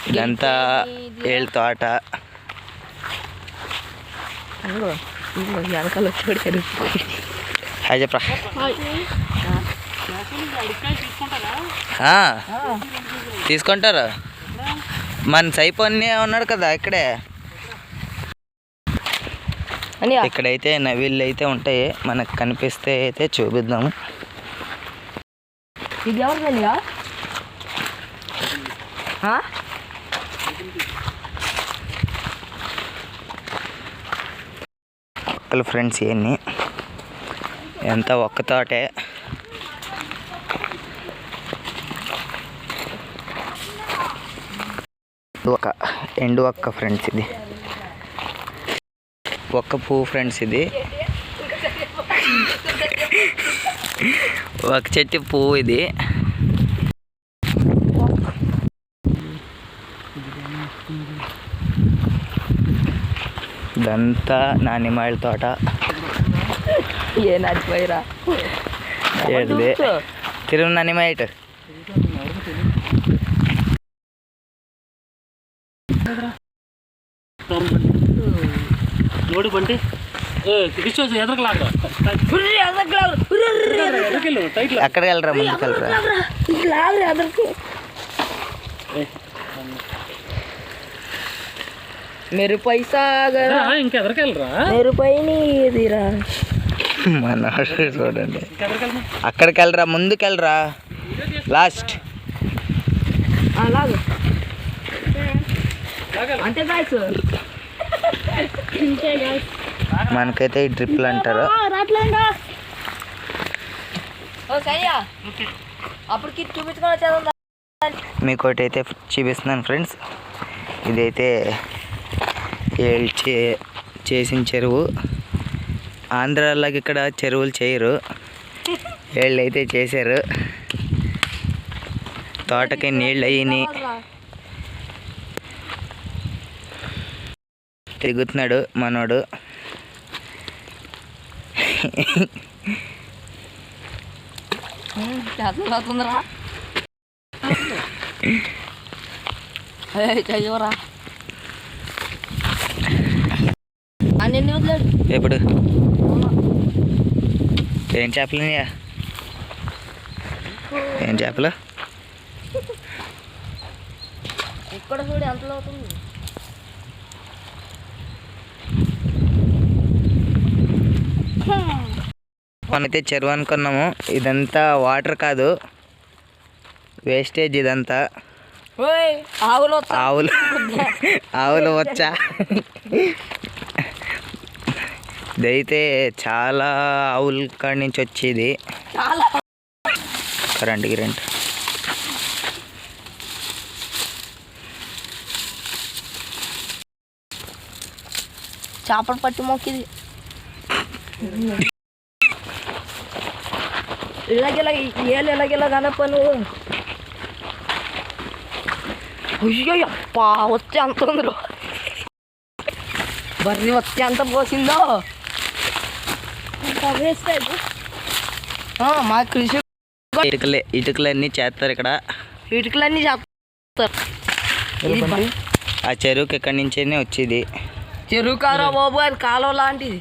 ఇదంతా ఏళ్ళ తోట. వెనకాల వచ్చాడు. హాయ్ చెప్పరా. తీసుకుంటారు. మన సైపోన్ని ఉన్నాడు కదా ఇక్కడే. ఇక్కడైతే నవిళ్ళు అయితే ఉంటాయి, మనకు కనిపిస్తే అయితే చూపిద్దాము. ఇది ఎవరిదండి? ఫ్రెండ్స్ ఇవన్నీ ఎంత ఒక్క తోటే. ఒక ఎండు ఒక్క ఫ్రెండ్స్, ఇది ఒక్క పువ్వు ఫ్రెండ్స్, ఇది ఒక చెట్టు పువ్వు. ఇది ఇదంతా నా నిమ్మాయిల తోట. ఏనాడిపోయిరా ఏది తిరుగు నా నిమ్మాయిట్. అక్కడికి వెళ్ళరా, ముందుకు వెళ్ళరా. मेरे पैसा मेरे पैनीरा మన చూడండి. అక్కడికి వెళ్ళరా, ముందుకు వెళ్ళరా. లాస్ట్ అంతే మనకైతే ఈ డ్రిప్లు అంటారు. మీకు ఒకటి అయితే చూపిస్తున్నాను ఫ్రెండ్స్. ఇదైతే చేసిన చెరువు. ఆంధ్రాలాగా ఇక్కడ చెరువులు చేయరు, వీళ్ళు అయితే చేశారు. తోటకి నీళ్ళు అయ్యి తిరుగుతున్నాడు మనోడు. ఎప్పుడు ఏం చేపలు? ఏం చేపలు? ఇక్కడ చూడు ఎంత అవుతుంది. మనమైతే చెరువు అనుకున్నాము. ఇదంతా వాటర్ కాదు, వేస్టేజ్ ఇదంతా. ఆవులు వచ్చా. ఇదైతే చాలా ఆవుల కాడి నుంచి వచ్చేది. కరెంట్ చేపలు పట్టి మొక్కిది. ఇలాగెలా కనప్ప నువ్వు. అయ్యప్పా వచ్చే అంత ఉందిరో. బర్రి వచ్చే అంత పోసిందో. మా కృషి ఇటుకలన్నీ చేస్తారు ఇక్కడ. ఇటుకలన్నీ చేస్తారు. ఆ చెరువుకి ఎక్కడి నుంచే వచ్చేది. చెరువు కారా బాబు, అది కాలువ లాంటిది.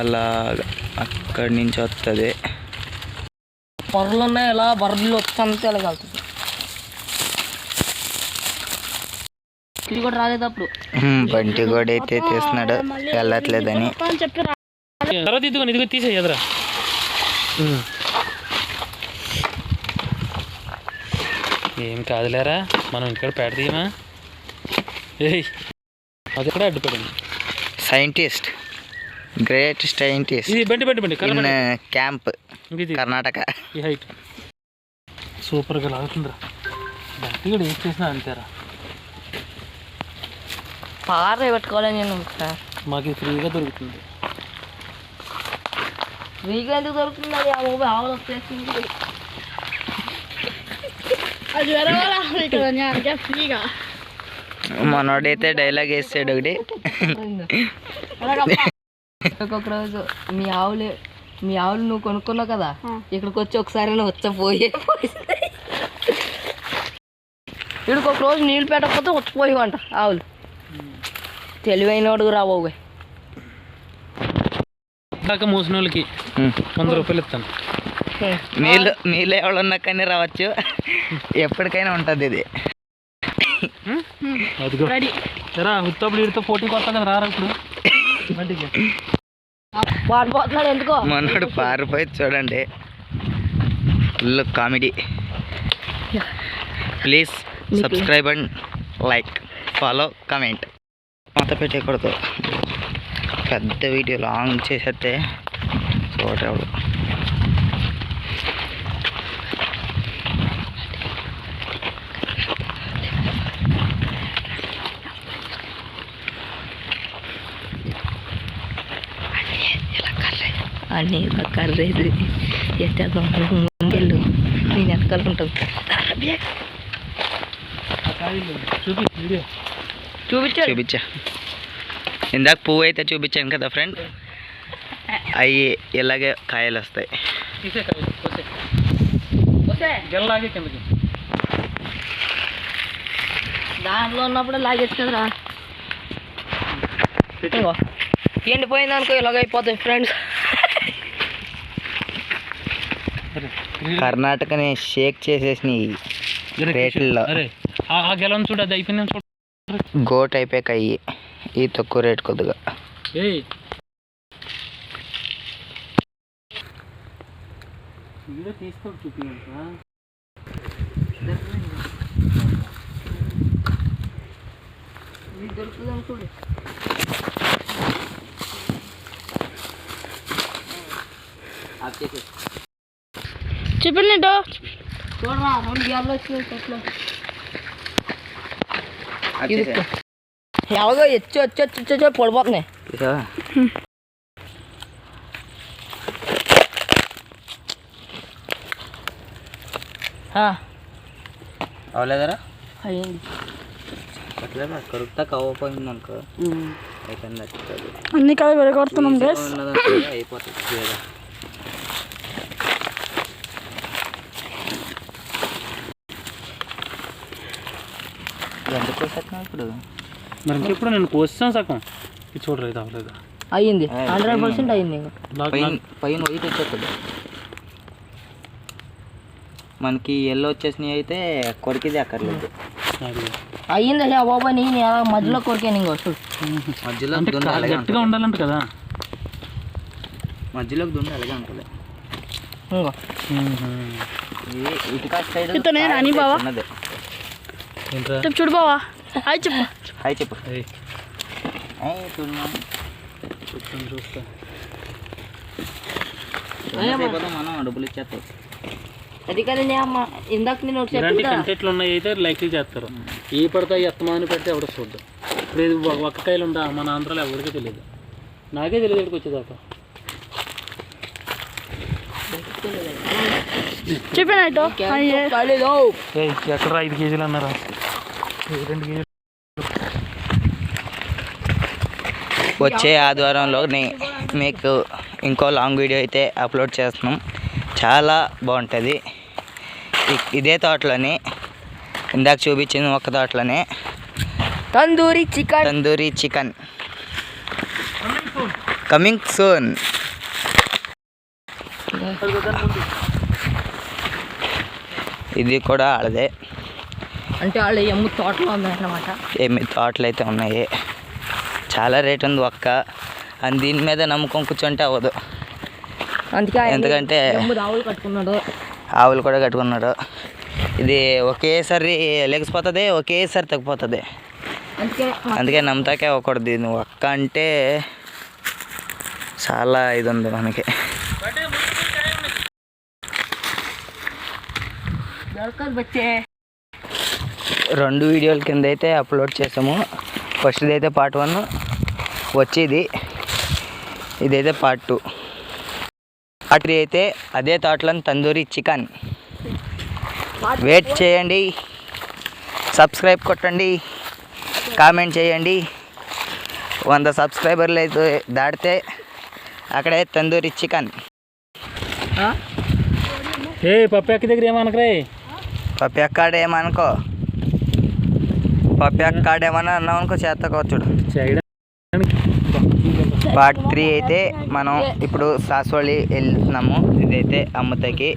అలా అక్కడి నుంచి వస్తుంది. బర్రెలు ఉన్నాయి, ఇలా బర్రెలు వచ్చంతే వెళ్ళగలుగుతుంది. ఇది కూడా రాలేదప్పుడు. బంటి కూడా అయితే తీస్తున్నాడు, వెళ్ళట్లేదని. ఇదిగో తీసే ఎదురా. ఏం కాదులేరా, మనం ఇక్కడ పెడదీయమా. అది కూడా అడ్డుపడింది. Scientist, great scientist. ఇది బండి ఇన్ క్యాంప్, కర్ణాటక. ఈ హైట్ సూపర్గా లాగుతుందిరా. బంటి కూడా ఏం చేసినా అంతేరా. పార పెట్టుకోవాలి నేను. మాకు ఫ్రీగా దొరుకుతుంది. ఫ్రీగా ఎందుకు దొరుకుతుంది? అది ఆ బాబు ఆవులు వచ్చేస్తుంది. అది వేరే ఫ్రీగా. మనోడైతే డైలాగ్ వేసాడు ఒకటి. ఒక్కొక్క రోజు మీ ఆవులే మీ ఆవులు నువ్వు కొనుక్కున్నావు కదా, ఇక్కడికి వచ్చి ఒకసారి వచ్చపోయే ఇక్కడికి ఒక రోజు నీళ్ళు పెట్టకపోతే వచ్చిపోయేవంట ఆవులు. తెలివైనోడు రాబోయ్. దాకా మోసిన వాళ్ళకి 100 రూపాయలు ఇస్తాను. మీలో ఎవరున్నా కానీ రావచ్చు, ఎప్పటికైనా ఉంటుంది ఇది. అదిగో సరే ఉత్తప్పుడు వీడితో పోటీకి వస్తా కదా రారా ఇప్పుడు బండికి. వాడు పోతున్నాడు ఎందుకో. మనోడు పారిపోయి చూడండి, full comedy. Please subscribe and like, follow, comment. మొత్తం పెట్టకూడదు, పెద్ద వీడియో లాంగ్ చేసేస్తే చూడరాడు. అన్నీ కర్రేది ఎట్టా ముందెళ్ళు, నేను వెనకాలకుంటాను. చూపించా. ఇందాక పువ్వు అయితే చూపించాను కదా ఫ్రెండ్, అవి ఇలాగే కాయలు వస్తాయి. దాంట్లో ఉన్నప్పుడు లాగేచ్చు కదరా. ఎండిపోయింది అనుకో ఇలాగ అయిపోతాయి ఫ్రెండ్స్. కర్ణాటకని షేక్ చేసేసినాయి రేట్లలో. చూడు అది అయిపోయింది చూడు. గోట్ అయిపోయాయి ఈ తక్కువ రేట్ కొద్దిగా. తీసుకో చూపి దొరుకుతుంది చూడు. చెప్పండి చూడరా 2 గ్యాప్లు వచ్చినాయి చెట్లు. ఎవరో వచ్చి పడిపోతున్నాయి. అవలేదరా? అయ్యింది. అట్లా కరుక్తా కవ్వపోయింది అనుకో, అయిపోయింది. అన్ని కాయ విరగొడుతున్నాం గైస్. అయిపోతుంది. ఎందుకు కోసేస్తున్నావు ఇప్పుడు? మరి ఇంకెప్పుడు నేను కోసాను సగం. ఇది చూడరా, ఇది అవ్వలేదు. అయ్యింది 100% అయ్యింది. పైన వైట్ వచ్చేస్తుంది. మనకి ఎల్లో వచ్చేసినవి అయితే కొరికిది అక్కర్లేదు. అయ్యింది బాబా, నేను మధ్యలో కొరికాను. ఇంకో చూడు, మధ్యలో గట్టిగా ఉండాలంట కదా, మధ్యలోకి దుండి అలాగే ఉంటుంది. ఇంకో ఇటుకా సైడ్ రాని బావా చూడు బావా. హాయ్ చెప్పు. హాయ్ చెప్పు. చూస్తా మనం డబ్బులు ఇచ్చేస్తాం. అది కదండి అమ్మ, ఇందాక నేను ఇలాంటి కంటెంట్లు ఉన్నాయి అయితే లైక్లు చేస్తారు. ఏ పడతాయి ఎత్తమాని పెడితే ఎవడో చూద్దాం. ఇప్పుడు ఇది ఒక్కకాయలు ఉందా మన ఆంధ్రాలో ఎవరికీ తెలియదు, నాకే తెలియదు ఎక్కడికి వచ్చేదాకా. చెప్పాను ఎక్కడ 5 కేజీలు అన్నారా? 2 కేజీలు. వచ్చే ఆదివారంలో మీకు ఇంకో లాంగ్ వీడియో అయితే అప్లోడ్ చేస్తున్నాం. చాలా బాగుంటుంది. ఇదే తోటలోనే ఇందాక చూపించింది ఒక తోటలోనే తందూరి చికెన్ కమింగ్ సూన్. ఇది కూడా వాళ్ళదే, అంటే వాళ్ళు ఎమ్ము తోటలో ఉందన్నమాట. ఏమి తోటలు అయితే ఉన్నాయి. చాలా రేట్ ఉంది ఒక్క, అని దీని మీద నమ్మకం కూర్చుంటే అవ్వదు. అందుకే ఎందుకంటే ఆవులు కూడా కట్టుకున్నాడు. ఇది ఒకేసారి లెగిసిపోతుంది, ఒకేసారి తగ్గిపోతుంది. అందుకే నమ్మతాకే అవ్వకూడదు. ఇది ఒక్క అంటే చాలా ఇది ఉంది మనకి. రెండు వీడియోల కింద అయితే అప్లోడ్ చేసాము. ఫస్ట్ది అయితే పార్ట్ 1 వచ్చేది, ఇదైతే పార్ట్ 2. పార్ట్ 3 అయితే అదే తోటలో తందూరి చికెన్. వెయిట్ చేయండి, సబ్స్క్రైబ్ కొట్టండి, కామెంట్ చేయండి. 100 సబ్స్క్రైబర్లు అయితే దాటితే అక్కడే తందూరి చికెన్. ఏ పప్పు ఎక్క దగ్గర ఏమనకరే పప్పు ఎక్కాడేమనుకో పప్పు ఎక్కాడేమని అన్నావు అనుకో చేతకోవచ్చుడు. చేయడానికి పార్ట్ 3 అయితే మనం ఇప్పుడు సాస్వళి వెళ్తున్నాము. ఇదైతే అమ్మతకి.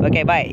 Okay bye.